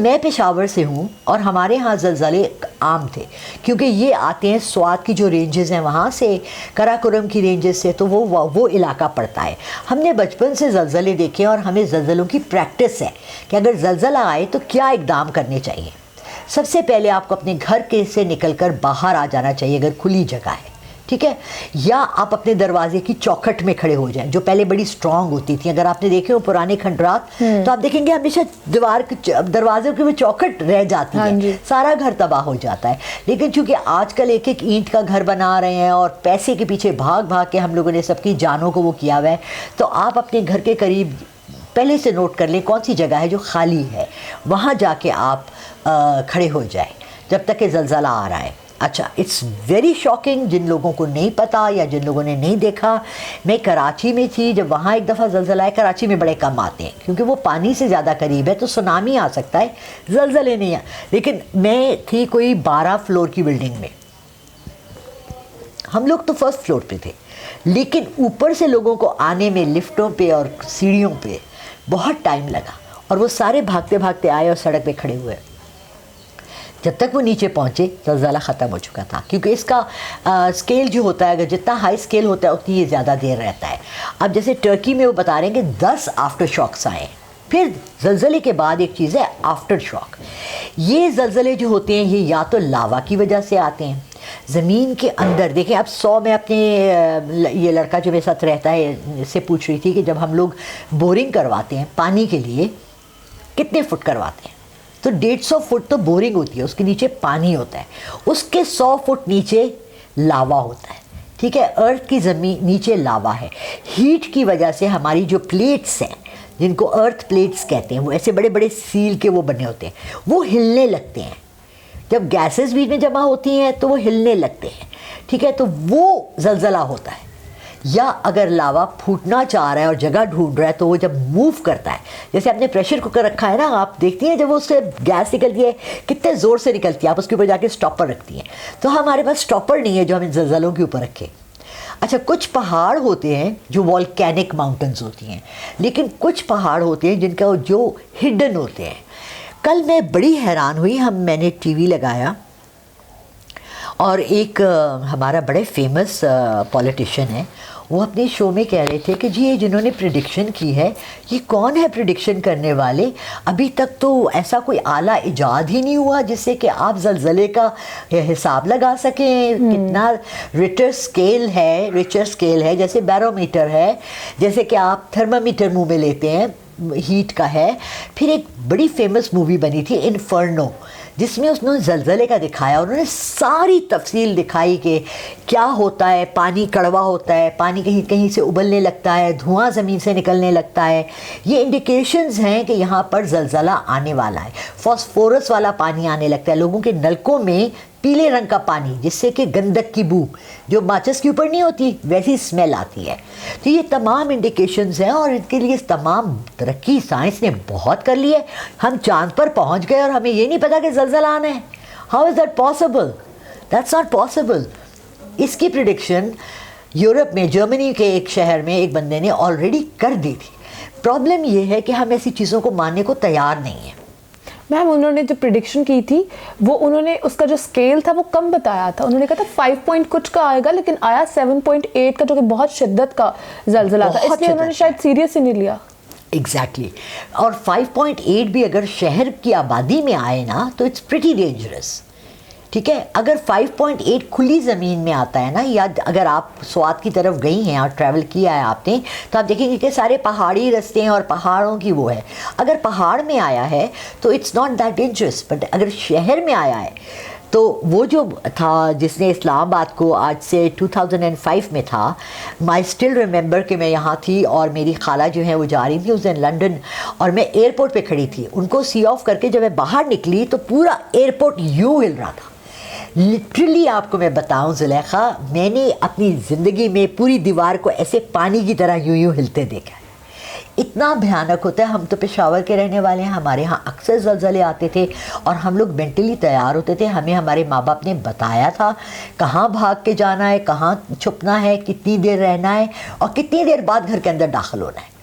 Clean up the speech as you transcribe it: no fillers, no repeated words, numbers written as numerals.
میں پشاور سے ہوں اور ہمارے ہاں زلزلے عام تھے کیونکہ یہ آتے ہیں سوات کی جو رینجز ہیں وہاں سے، قراقرم کی رینجز سے، تو وہ علاقہ پڑتا ہے۔ ہم نے بچپن سے زلزلے دیکھے اور ہمیں زلزلوں کی پریکٹس ہے کہ اگر زلزلہ آئے تو کیا اقدام کرنے چاہیے۔ سب سے پہلے آپ کو اپنے گھر کے سے نکل کر باہر آ جانا چاہیے اگر کھلی جگہ ہے، ٹھیک ہے، یا آپ اپنے دروازے کی چوکھٹ میں کھڑے ہو جائیں، جو پہلے بڑی سٹرونگ ہوتی تھیں۔ اگر آپ نے دیکھے ہو پرانے کھنڈرات تو آپ دیکھیں گے ہمیشہ دروازے کی وہ چوکھٹ رہ جاتی ہے، سارا گھر تباہ ہو جاتا ہے۔ لیکن چونکہ آج کل ایک ایک اینٹ کا گھر بنا رہے ہیں اور پیسے کے پیچھے بھاگ بھاگ کے ہم لوگوں نے سب کی جانوں کو وہ کیا ہوا ہے، تو آپ اپنے گھر کے قریب پہلے سے نوٹ کر لیں کون سی جگہ ہے جو خالی ہے، وہاں جا کے آپ کھڑے ہو جائیں جب تک کہ زلزلہ آ رہا ہے۔ اچھا، اٹس ویری شاکنگ، جن لوگوں کو نہیں پتا یا جن لوگوں نے نہیں دیکھا، میں کراچی میں تھی جب وہاں ایک دفعہ زلزلہ آئے۔ کراچی میں بڑے کم آتے ہیں کیونکہ وہ پانی سے زیادہ قریب ہے، تو سونامی آ سکتا ہے، زلزلے نہیں آ، لیکن میں تھی کوئی 12 فلور کی بلڈنگ میں، ہم لوگ تو فرسٹ فلور پہ تھے، لیکن اوپر سے لوگوں کو آنے میں لفٹوں پہ اور سیڑھیوں پہ بہت ٹائم لگا، اور وہ سارے بھاگتے بھاگتے آئے اور سڑک پہ کھڑے ہوئے۔ جب تک وہ نیچے پہنچے زلزلہ ختم ہو چکا تھا، کیونکہ اس کا اسکیل جو ہوتا ہے اگر جتنا ہائی اسکیل ہوتا ہے اتنی یہ زیادہ دیر رہتا ہے۔ اب جیسے ٹرکی میں وہ بتا رہے ہیں کہ 10 آفٹر شاکس آئے ہیں۔ پھر زلزلے کے بعد ایک چیز ہے آفٹر شاک۔ یہ زلزلے جو ہوتے ہیں یہ یا تو لاوا کی وجہ سے آتے ہیں، زمین کے اندر دیکھیں۔ اب 100 میں اپنے یہ لڑکا جو میرے ساتھ رہتا ہے اس سے پوچھ رہی تھی کہ جب ہم لوگ بورنگ کرواتے ہیں پانی کے لیے کتنے فٹ کرواتے ہیں، تو 150 فٹ تو بورنگ ہوتی ہے، اس کے نیچے پانی ہوتا ہے، اس کے 100 فٹ نیچے لاوا ہوتا ہے، ٹھیک ہے۔ ارتھ کی زمین نیچے لاوا ہے، ہیٹ کی وجہ سے ہماری جو پلیٹس ہیں جن کو ارتھ پلیٹس کہتے ہیں، وہ ایسے بڑے بڑے سیل کے وہ بنے ہوتے ہیں، وہ ہلنے لگتے ہیں جب گیسز بیچ میں جمع ہوتی ہیں تو وہ ہلنے لگتے ہیں، ٹھیک ہے، تو وہ زلزلہ ہوتا ہے۔ یا اگر لاوا پھوٹنا چاہ رہا ہے اور جگہ ڈھونڈ رہا ہے تو وہ جب موو کرتا ہے، جیسے آپ نے پریشر کوکر رکھا ہے نا، آپ دیکھتی ہیں جب وہ اس سے گیس نکلتی ہے کتنے زور سے نکلتی ہے، آپ اس کے اوپر جا کے سٹاپر رکھتی ہیں، تو ہمارے پاس سٹاپر نہیں ہے جو ہم ان زلزلوں کے اوپر رکھیں۔ اچھا، کچھ پہاڑ ہوتے ہیں جو والکینک ماؤنٹنز ہوتی ہیں، لیکن کچھ پہاڑ ہوتے ہیں جن کا جو ہڈن ہوتے ہیں۔ کل میں بڑی حیران ہوئی، میں نے ٹی وی لگایا اور ایک ہمارا بڑے فیمس پولیٹیشین ہے، وہ اپنے شو میں کہہ رہے تھے کہ جی یہ جنہوں نے پریڈکشن کی ہے یہ کون ہے پریڈکشن کرنے والے، ابھی تک تو ایسا کوئی آلہ ایجاد ہی نہیں ہوا جس سے کہ آپ زلزلے کا حساب لگا سکیں، کتنا ریچر اسکیل ہے، جیسے بیرومیٹر ہے، جیسے کہ آپ تھرمامیٹر منہ میں لیتے ہیں ہیٹ کا ہے۔ پھر ایک بڑی فیمس مووی بنی تھی انفرنو، جس میں اس نے زلزلے کا دکھایا، انہوں نے ساری تفصیل دکھائی کہ کیا ہوتا ہے، پانی کڑوا ہوتا ہے، پانی کہیں کہیں سے ابلنے لگتا ہے، دھواں زمین سے نکلنے لگتا ہے، یہ انڈیکیشنز ہیں کہ یہاں پر زلزلہ آنے والا ہے۔ فاسفورس والا پانی آنے لگتا ہے، لوگوں کے نلکوں میں پیلے رنگ کا پانی، جس سے کہ گندک کی بو جو ماچس کے اوپر نہیں ہوتی ویسی اسمیل آتی ہے۔ تو یہ تمام انڈیکیشنز ہیں، اور ان کے لیے تمام ترقی سائنس نے بہت کر لی ہے۔ ہم چاند پر پہنچ گئے اور ہمیں یہ نہیں پتا کہ زلزلہ آنا ہے۔ How is that possible? That's not possible. اس کی پریڈکشن یورپ میں جرمنی کے ایک شہر میں ایک بندے نے آلریڈی کر دی تھی۔ پرابلم یہ ہے کہ ہم ایسی چیزوں کو ماننے کو تیار نہیں ہیں۔ میم انہوں نے جو پریڈکشن کی تھی وہ انہوں نے اس کا جو اسکیل تھا وہ کم بتایا تھا، انہوں نے کہا تھا 5 پوائنٹ کچھ کا آئے گا، لیکن آیا 7.8 کا، جو کہ بہت شدت کا زلزلہ تھا، اس لیے انہوں نے شاید سیریس ہی نہیں لیا۔ ایگزیکٹلی، اور 5.8 بھی اگر شہر کی آبادی میں آئے نا تو اٹس پریٹی ڈینجرس، ٹھیک ہے۔ اگر 5.8 کھلی زمین میں آتا ہے نا، یا اگر آپ سوات کی طرف گئی ہیں اور ٹریول کیا ہے آپ نے، تو آپ دیکھیں گے کہ سارے پہاڑی رستے ہیں اور پہاڑوں کی وہ ہے۔ اگر پہاڑ میں آیا ہے تو it's not that dangerous, but اگر شہر میں آیا ہے تو وہ جو تھا جس نے اسلام آباد کو آج سے 2005 میں تھا، مائی اسٹل ریممبر کہ میں یہاں تھی اور میری خالہ جو ہیں وہ جا رہی تھی اس دن لنڈن، اور میں ایئرپورٹ پہ کھڑی تھی، ان کو سی آف کر کے جب میں باہر نکلی تو پورا ایئرپورٹ یوں ہل رہا تھا۔ لٹرلی آپ کو میں بتاؤں زلیخا، میں نے اپنی زندگی میں پوری دیوار کو ایسے پانی کی طرح یوں ہلتے دیکھا ہے۔ اتنا بھیانک ہوتا ہے۔ ہم تو پشاور کے رہنے والے ہیں، ہمارے ہاں اکثر زلزلے آتے تھے اور ہم لوگ مینٹلی تیار ہوتے تھے، ہمیں ہمارے ماں باپ نے بتایا تھا کہاں بھاگ کے جانا ہے، کہاں چھپنا ہے، کتنی دیر رہنا ہے اور کتنی دیر بعد گھر کے اندر داخل ہونا ہے۔